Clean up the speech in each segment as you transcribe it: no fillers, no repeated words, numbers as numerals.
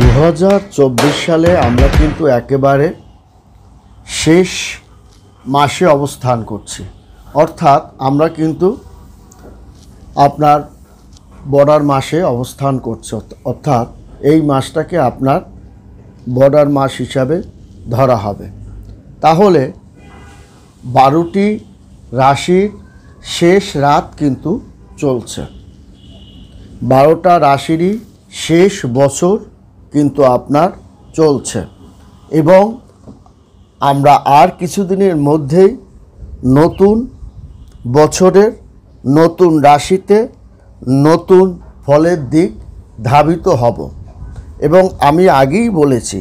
2024 সালে আমরা কিন্তু একেবারে শেষ মাসে অবস্থান করছি। অর্থাৎ আমরা কিন্তু আপনার বর্ডার মাসে অবস্থান করছি। অর্থাৎ এই মাসটাকে আপনার বর্ডার মাস হিসাবে ধরা হবে। তাহলে 12টি রাশির শেষ রাত কিন্তু চলছে। 12টা রাশিরই শেষ বছর কিন্তু আপনার চলছে এবং আমরা আর কিছুদিনের মধ্যেই নতুন বছরের নতুন রাশিতে নতুন ফলের দিক ধাবিত হব। এবং আমি আগেই বলেছি,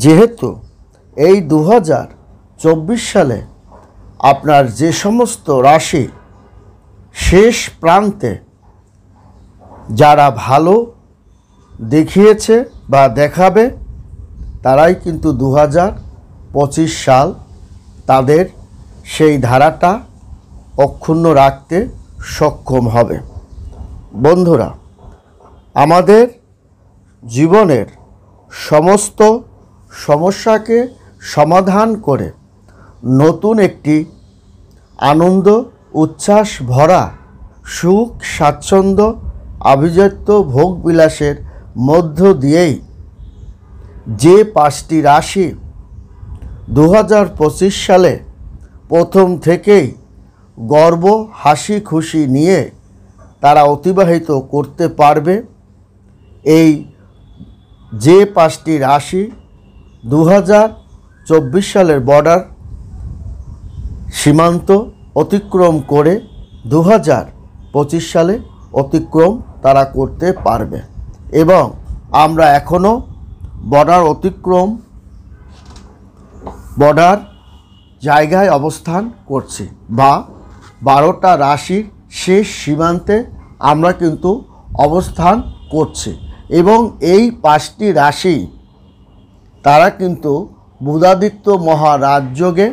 যেহেতু এই 2024 সালে আপনার যে সমস্ত রাশি শেষ প্রান্তে যারা ভালো দেখিয়েছে বা দেখাবে, তারাই কিন্তু 2025 সাল তাদের সেই ধারাটা অক্ষুণ্ণ রাখতে সক্ষম হবে। বন্ধুরা, আমাদের জীবনের সমস্ত সমস্যাকে সমাধান করে নতুন একটি আনন্দ উচ্ছ্বাস ভরা সুখ স্বাচ্ছন্দ্য আভিজাত্য ভোগবিলাসের মধ্য দিয়েই যে 5টি রাশি 2025 সালে প্রথম থেকেই গর্ব হাসি খুশি নিয়ে তারা অতিবাহিত করতে পারবে, এই যে 5টি রাশি 2024 সালের বর্ডার সীমান্ত অতিক্রম করে 2025 সালে অতিক্রম তারা করতে পারবে। এবং আমরা এখনও বর্ডার জায়গায় অবস্থান করছি বা 12টা রাশির শেষ সীমান্তে আমরা কিন্তু অবস্থান করছি। এবং এই 5টি রাশি তারা কিন্তু বুধাদিত্য মহারাজযোগে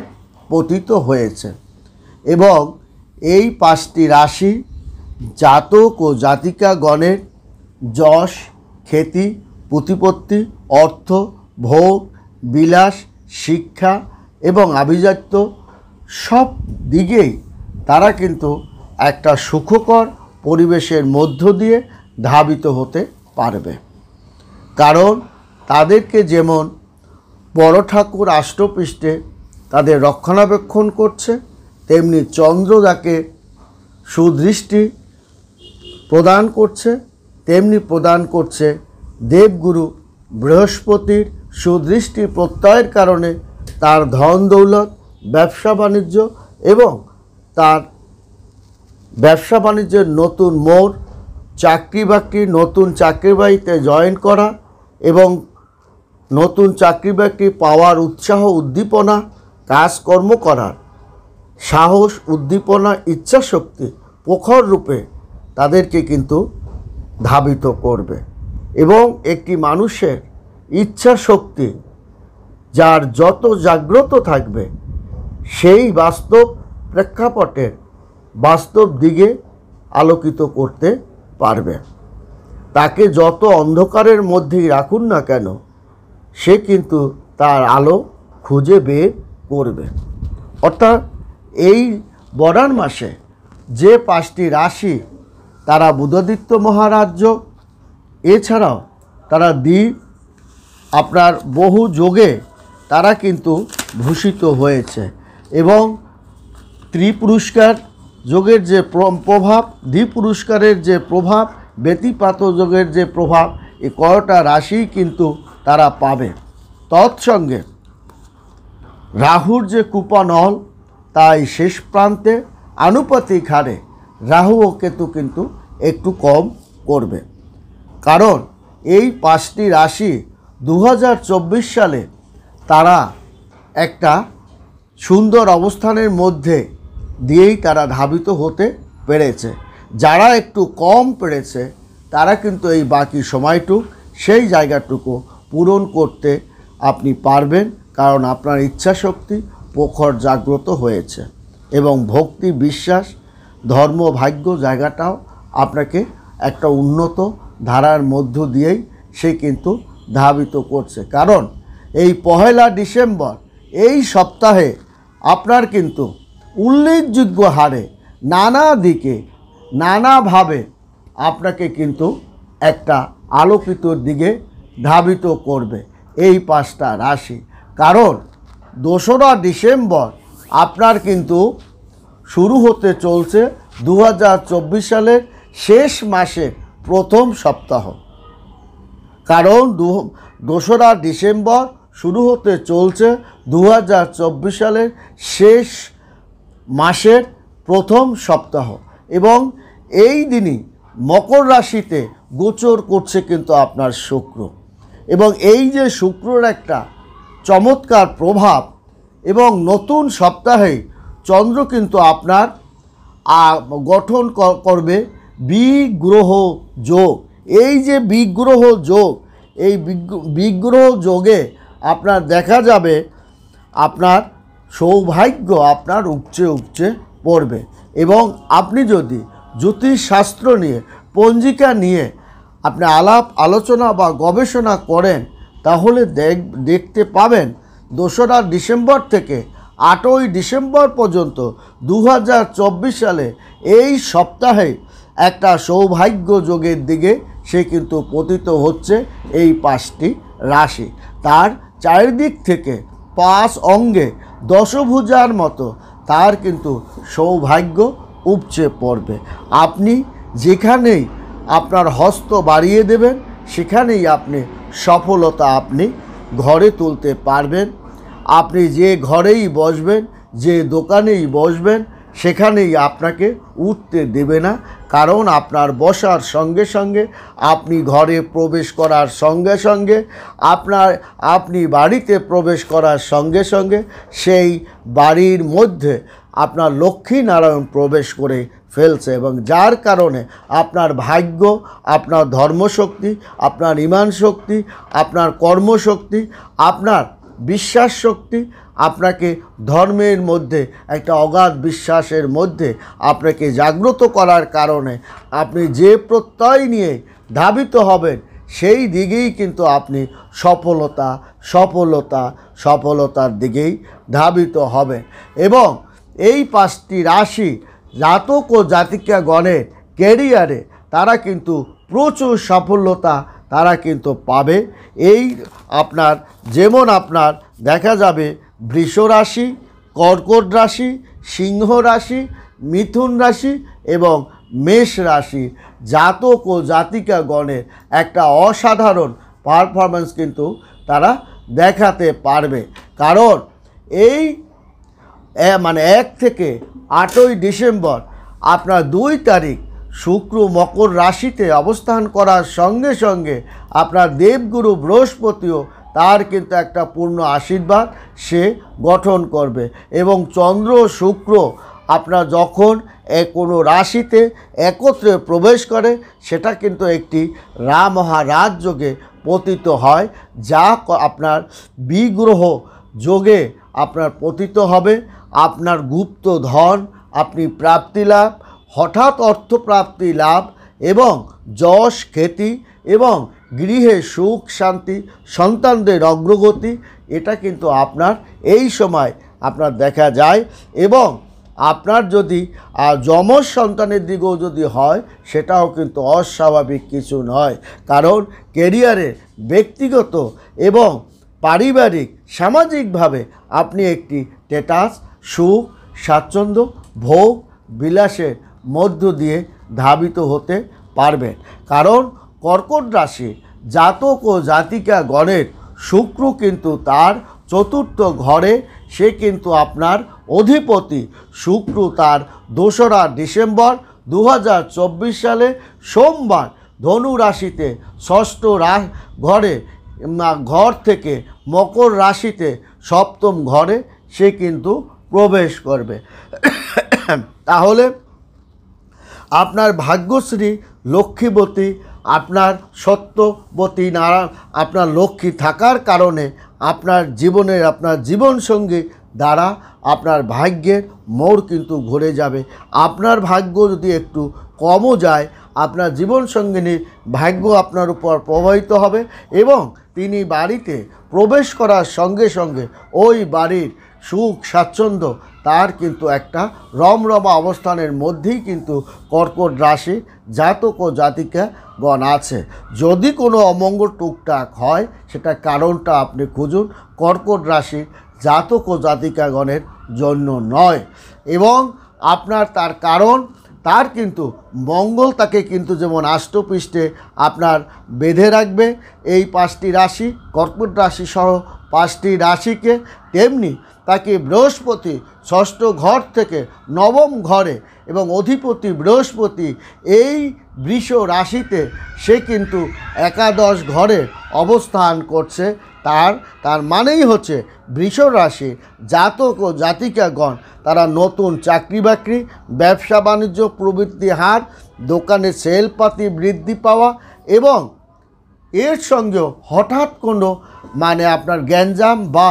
পতিত হয়েছে এবং এই 5টি রাশি জাতক ও জাতিকাগণের যশ খ্যাতি প্রতিপত্তি অর্থ ভোগ বিলাস শিক্ষা এবং আভিজাত্য সব দিকেই তারা কিন্তু একটা সুখকর পরিবেশের মধ্য দিয়ে ধাবিত হতে পারবে। কারণ তাদেরকে যেমন বড় ঠাকুর আষ্টপৃষ্ঠে তাদের রক্ষণাবেক্ষণ করছে, তেমনি চন্দ্র যাকে সুদৃষ্টি প্রদান করছে, তেমনি প্রদান করছে দেবগুরু বৃহস্পতির সুদৃষ্টি প্রত্যয়ের কারণে তার ধন দৌলত ব্যবসা বাণিজ্য এবং তার ব্যবসা বাণিজ্যের নতুন মোড়, চাকরি বাকরি নতুন চাকরি বাকরিতে জয়েন করা এবং নতুন চাকরি বাকরি পাওয়ার উৎসাহ উদ্দীপনা, কাজকর্ম করার সাহস উদ্দীপনা ইচ্ছাশক্তি প্রখর রূপে তাদেরকে কিন্তু ধাবিত করবে। এবং একটি মানুষের ইচ্ছা শক্তি যার যত জাগ্রত থাকবে, সেই বাস্তব প্রেক্ষাপটের বাস্তব দিকে আলোকিত করতে পারবে। তাকে যত অন্ধকারের মধ্যেই রাখুন না কেন, সে কিন্তু তার আলো খুঁজে বের করবে। অর্থাৎ এই বর্ডার মাসে যে 5টি রাশি তারা বুধাদিত্য মহারাজ, এছাড়াও তারা আপনার বহু যোগে তারা কিন্তু ভূষিত হয়েছে এবং ত্রিপুরস্কার যোগের যে প্রভাব, দ্বিপুরস্কারের যে প্রভাব, ব্যতিপাত যোগের যে প্রভাব, এই কয়টা রাশি কিন্তু তারা পাবে। তৎসঙ্গে রাহুর যে কূপানল, তাই শেষ প্রান্তে আনুপাতিক হারে রাহু ও কেতু কিন্তু একটু কম করবে। কারণ এই 5টি রাশি 2024 সালে তারা একটা সুন্দর অবস্থানের মধ্যে দিয়েই তারা ধাবিত হতে পেরেছে। যারা একটু কম পেরেছে তারা কিন্তু এই বাকি সময়টুক সেই জায়গাটুকু পূরণ করতে আপনি পারবেন, কারণ আপনার ইচ্ছাশক্তি প্রখর জাগ্রত হয়েছে এবং ভক্তি বিশ্বাস ধর্ম ভাগ্য জায়গাটাও আপনাকে একটা উন্নত ধারার মধ্য দিয়েই সে কিন্তু ধাবিত করছে। কারণ এই 1 ডিসেম্বর এই সপ্তাহে আপনার কিন্তু উল্লেখযোগ্য হারে নানা দিকে নানাভাবে আপনাকে কিন্তু একটা আলোকিতর দিকে ধাবিত করবে এই 5টা রাশি। কারণ 2রা ডিসেম্বর আপনার কিন্তু শুরু হতে চলছে 2024 সালের শেষ মাসের প্রথম সপ্তাহ। কারণ 2রা ডিসেম্বর শুরু হতে চলছে 2024 সালের শেষ মাসের প্রথম সপ্তাহ এবং এই দিনই মকর রাশিতে গোচর করছে কিন্তু আপনার শুক্র। এবং এই যে শুক্রর একটা চমৎকার প্রভাব এবং নতুন সপ্তাহে চন্দ্র কিন্তু আপনার গঠন করবে বিগ্রহ যোগ। এই যে বিগ্রহ যোগ, এই বিগ্রহ যোগে আপনার দেখা যাবে আপনার সৌভাগ্য আপনার উপচে উপচে পড়বে। এবং আপনি যদি জ্যোতিষশাস্ত্র নিয়ে পঞ্জিকা নিয়ে আপনি আলাপ আলোচনা বা গবেষণা করেন তাহলে দেখতে পাবেন 2রা ডিসেম্বর থেকে 8ই ডিসেম্বর পর্যন্ত 2024 সালে এই সপ্তাহে একটা সৌভাগ্য যোগের দিকে সে কিন্তু পতিত হচ্ছে এই 5টি রাশি। তার চারিদিক থেকে 5 অঙ্গে দশভুজার মতো তার কিন্তু সৌভাগ্য উপচে পড়বে। আপনি যেখানেই আপনার হস্ত বাড়িয়ে দেবেন সেখানেই আপনি সফলতা আপনি ঘরে তুলতে পারবেন। আপনি যে ঘরেই বসবেন, যে দোকানেই বসবেন, সেখানেই আপনাকে উঠতে দেবে না। কারণ আপনার বসার সঙ্গে সঙ্গে আপনি ঘরে প্রবেশ করার সঙ্গে সঙ্গে আপনি বাড়িতে প্রবেশ করার সঙ্গে সঙ্গে সেই বাড়ির মধ্যে আপনার লক্ষ্মী নারায়ণ প্রবেশ করে ফেলছে এবং যার কারণে আপনার ভাগ্য, আপনার ধর্মশক্তি, আপনার ইমান শক্তি, আপনার কর্মশক্তি, আপনার বিশ্বাস শক্তি আপনাকে ধর্মের মধ্যে একটা অগাধ বিশ্বাসের মধ্যে আপনাকে জাগ্রত করার কারণে আপনি যে প্রত্যয় নিয়ে ধাবিত হবেন সেই দিকেই কিন্তু আপনি সফলতার দিকেই ধাবিত হবেন। এবং এই 5টি রাশি জাতক ও জাতিকাগণের ক্যারিয়ারে তারা কিন্তু প্রচুর সফলতা তারা কিন্তু পাবে। এই আপনার যেমন আপনার দেখা যাবে বৃষ রাশি, কর্কট রাশি, সিংহ রাশি, মিথুন রাশি এবং মেষ রাশি জাতক ও জাতিকাগণের একটা অসাধারণ পারফরম্যান্স কিন্তু তারা দেখাতে পারবে। কারণ এই 1 থেকে 8ই ডিসেম্বর আপনার 2 তারিখ শুক্র মকর রাশিতে অবস্থান করার সঙ্গে সঙ্গে আপনার দেবগুরু বৃহস্পতিও তার কিন্তু একটা পূর্ণ আশীর্বাদ সে গঠন করবে। এবং চন্দ্র শুক্র আপনার যখন কোনো রাশিতে একত্রে প্রবেশ করে সেটা কিন্তু একটি মহারাজ যোগে পতিত হয়, যা আপনার বিগ্রহ যোগে আপনার পতিত হবে। আপনার গুপ্ত ধন আপনি প্রাপ্তি লাভ, হঠাৎ অর্থপ্রাপ্তি লাভ এবং যশ খ্যাতি এবং গৃহে সুখ শান্তি, সন্তানদের অগ্রগতি, এটা কিন্তু আপনার এই সময় আপনার দেখা যায়। এবং আপনার যদি যমজ সন্তানের দিকেও যদি হয় সেটাও কিন্তু অস্বাভাবিক কিছু নয়। কারণ ক্যারিয়ারে, ব্যক্তিগত এবং পারিবারিক সামাজিকভাবে আপনি একটি স্ট্যাটাস, সুখ, স্বাচ্ছন্দ্য, ভোগ বিলাসের মধ্য দিয়ে ধাবিত হতে পারবেন। কারণ কর্কট রাশি জাতক ও জাতিকাগণের শুক্র কিন্তু তার 4র্থ ঘরে, সে কিন্তু আপনার অধিপতি। শুক্র তার 2রা ডিসেম্বর 2024 সালে সোমবার ধনু রাশিতে 6ষ্ঠ ঘর থেকে মকর রাশিতে 7ম ঘরে সে কিন্তু প্রবেশ করবে। তাহলে আপনার ভাগ্যশ্রী লক্ষ্মীবতী, আপনার সত্যবতী নারায়ণ, আপনার লক্ষ্মী থাকার কারণে আপনার জীবনের আপনার জীবনসঙ্গী দ্বারা আপনার ভাগ্যের মোড় কিন্তু ঘুরে যাবে। আপনার ভাগ্য যদি একটু কমও যায় আপনার জীবনসঙ্গিনীর ভাগ্য আপনার উপর প্রভাবিত হবে এবং তিনি বাড়িতে প্রবেশ করার সঙ্গে সঙ্গে ওই বাড়ির সুখ স্বাচ্ছন্দ্য তার কিন্তু একটা রমরমা অবস্থানের মধ্যেই কিন্তু কর্কট রাশি জাতক ও জাতিকাগণ আছে। যদি কোনো অমঙ্গল টুকটাক হয় সেটা কারণটা আপনি খুঁজুন, কর্কট রাশির জাতক ও জাতিকাগণের জন্য নয়। এবং আপনার তার কারণ তার কিন্তু মঙ্গল তাকে কিন্তু যেমন আষ্টপৃষ্ঠে আপনার বেঁধে রাখবে এই 5টি রাশি, কর্কট রাশি সহ 5টি রাশিকে, তেমনি তাকে বৃহস্পতি 6ষ্ঠ ঘর থেকে 9ম ঘরে এবং অধিপতি বৃহস্পতি এই বৃষ রাশিতে সে কিন্তু একাদশ ঘরে অবস্থান করছে। তার মানেই হচ্ছে বৃষ রাশি জাতক ও জাতিকাগণ তারা নতুন চাকরি বাকরি, ব্যবসা বাণিজ্য প্রবৃদ্ধি হার, দোকানে সেলপাতি বৃদ্ধি পাওয়া এবং এর সঙ্গেও হঠাৎ কোনো আপনার গ্যাঞ্জাম বা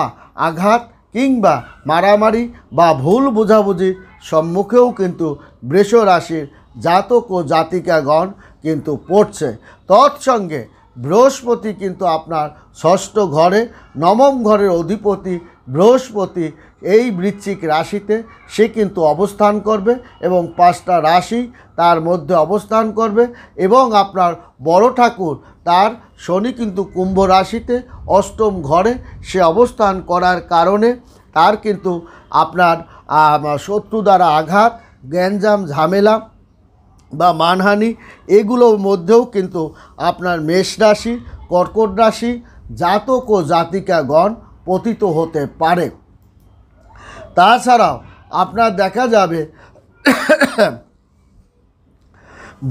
আঘাত কিংবা মারামারি বা ভুল বোঝাবুঝির সম্মুখেও কিন্তু বৃষ রাশির জাতক ও জাতিকাগণ কিন্তু পড়ছে। তৎসঙ্গে বৃহস্পতি কিন্তু আপনার 6ষ্ঠ ঘরে 9ম ঘরের অধিপতি বৃহস্পতি এই বৃশ্চিক রাশিতে সে কিন্তু অবস্থান করবে এবং 5টা রাশি তার মধ্যে অবস্থান করবে এবং আপনার বড় ঠাকুর তার শনি কিন্তু কুম্ভ রাশিতে 8ম ঘরে সে অবস্থান করার কারণে তার কিন্তু আপনার শত্রু দ্বারা আঘাত, গ্যাঞ্জাম, ঝামেলা বা মানহানি এগুলোর মধ্যেও কিন্তু আপনার মেষ রাশি, কর্কট রাশি জাতক ও জাতিকাগণ পতিত হতে পারে। তাছাড়াও আপনার দেখা যাবে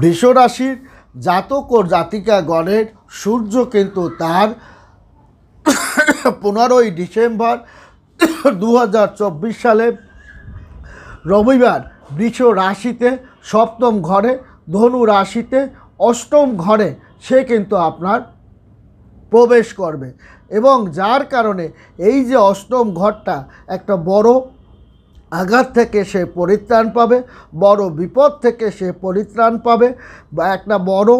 বৃষ রাশির জাতক ও জাতিকাগণের সূর্য কিন্তু তার 15ই ডিসেম্বর 2024 সালে রবিবার বৃষ রাশিতে 7ম ঘরে, ধনু রাশিতে 8ম ঘরে সে কিন্তু আপনার প্রবেশ করবে এবং যার কারণে এই যে 8ম ঘরটা একটা বড় আঘাত থেকে সে পরিত্রাণ পাবে, বড় বিপদ থেকে সে পরিত্রাণ পাবে বা একটা বড়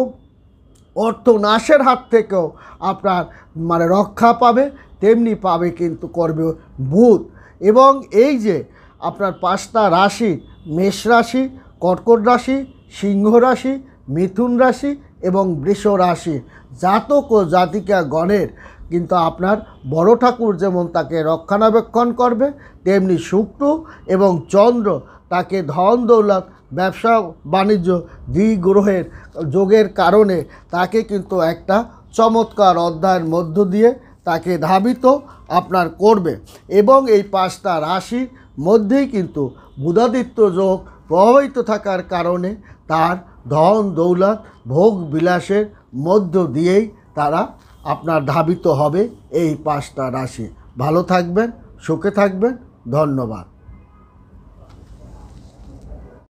অর্থনাশের হাত থেকেও আপনার রক্ষা পাবে, তেমনি পাবে কিন্তু করবে বুধ। এবং এই যে আপনার 5টা রাশি মেষ রাশি, কর্কট রাশি, সিংহ রাশি, মিথুন রাশি এবং বৃষ রাশি জাতক ও জাতিকাগণের কিন্তু আপনার বড় ঠাকুর যেমন তাকে রক্ষণাবেক্ষণ করবে, তেমনি শুক্র এবং চন্দ্র তাকে ধন দৌলত, ব্যবসা বাণিজ্য দ্বিগ্রহের যোগের কারণে তাকে কিন্তু একটা চমৎকার অধ্যায়ের মধ্য দিয়ে তাকে ধাবিত আপনার করবে। এবং এই 5টা রাশির মধ্যেই কিন্তু বুধাদিত্য যোগ প্রভাবিত থাকার কারণে তার ধন দৌলত ভোগ বিলাসের মধ্য দিয়েই তারা আপনার ধাবিত হবে এই 5টা রাশি। ভালো থাকবেন, সুখে থাকবেন, ধন্যবাদ।